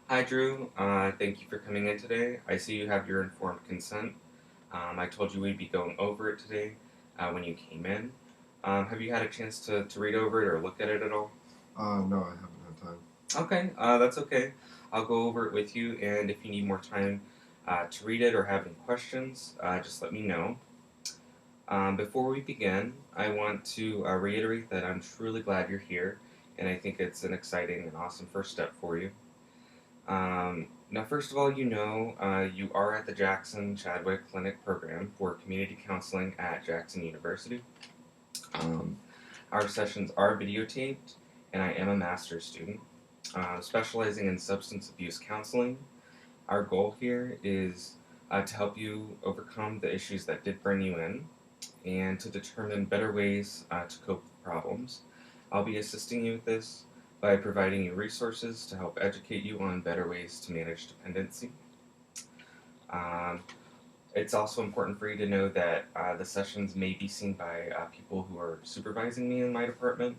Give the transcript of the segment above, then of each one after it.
Hi, Drew. Thank you for coming in today. I see you have your informed consent. I told you we'd be going over it today when you came in. Have you had a chance to read over it or look at it at all? No, I haven't had time. Okay, that's okay. I'll go over it with you, and if you need more time to read it or have any questions, just let me know. Before we begin, I want to reiterate that I'm truly glad you're here, and I think it's an exciting and awesome first step for you. Now, first of all, you are at the Jackson Chadwick Clinic program for community counseling at Jackson University. Um, our sessions are videotaped, and I am a master's student specializing in substance abuse counseling. Our goal here is to help you overcome the issues that did bring you in and to determine better ways to cope with problems. I'll be assisting you with this by providing you resources to help educate you on better ways to manage dependency. Um, it's also important for you to know that the sessions may be seen by people who are supervising me in my department,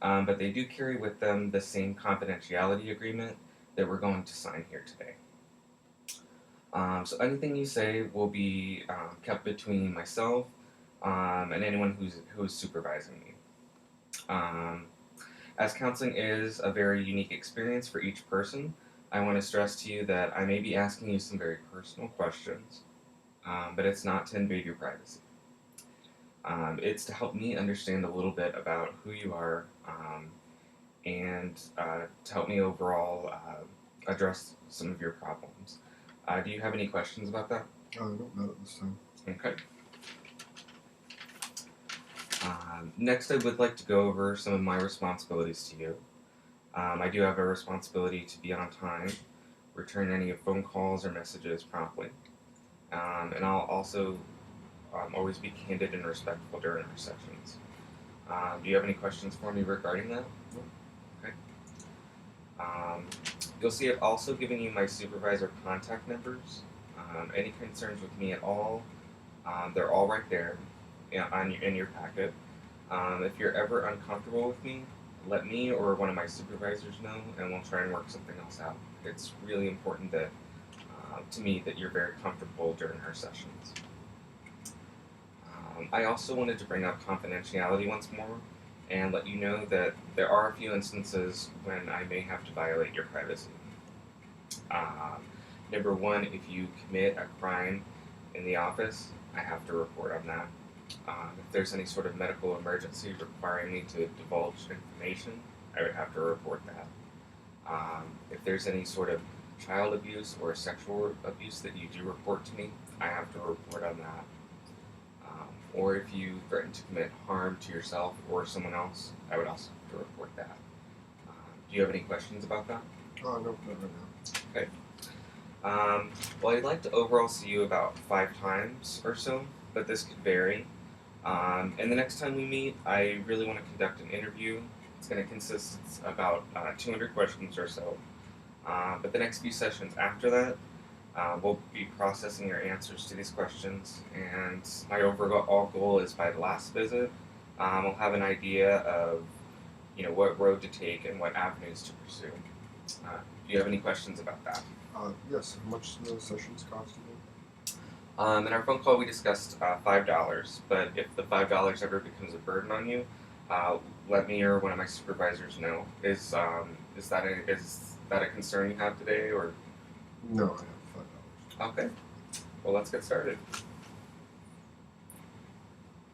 but they do carry with them the same confidentiality agreement that we're going to sign here today. So anything you say will be kept between myself and anyone who's supervising me. Um, as counseling is a very unique experience for each person, I want to stress to you that I may be asking you some very personal questions, but it's not to invade your privacy. It's to help me understand a little bit about who you are and to help me overall address some of your problems. Do you have any questions about that? Not at this time. Okay. Next, I would like to go over some of my responsibilities to you. I do have a responsibility to be on time, return any phone calls or messages promptly, and I'll also always be candid and respectful during our sessions. Do you have any questions for me regarding that? Nope. Okay. Um, you'll see I've also given you my supervisor contact numbers. Any concerns with me at all, they're all right there in your packet. If you're ever uncomfortable with me, let me or one of my supervisors know, and we'll try and work something else out. It's really important that, to me, that you're very comfortable during our sessions. I also wanted to bring up confidentiality once more and let you know that there are a few instances when I may have to violate your privacy. Um, Number one, if you commit a crime in the office, I have to report on that. If there's any sort of medical emergency requiring me to divulge information, I would have to report that. If there's any sort of child abuse or sexual abuse that you do report to me, I have to report on that. Or if you threaten to commit harm to yourself or someone else, I would also have to report that. Do you have any questions about that? Nope, not right now. Okay. Well, I'd like to overall see you about 5 times or so, but this could vary. And the next time we meet, I really want to conduct an interview. It's going to consist of about 200 questions or so. But the next few sessions after that, we'll be processing your answers to these questions. And my overall goal is by the last visit, we'll have an idea of what road to take and what avenues to pursue. Do you have any questions about that? Yes. How much do the sessions cost again? In our phone call, we discussed $5, but if the $5 ever becomes a burden on you, uh, let me or one of my supervisors know. Is that a concern you have today, or No, I have $5. okay? Well, let's get started.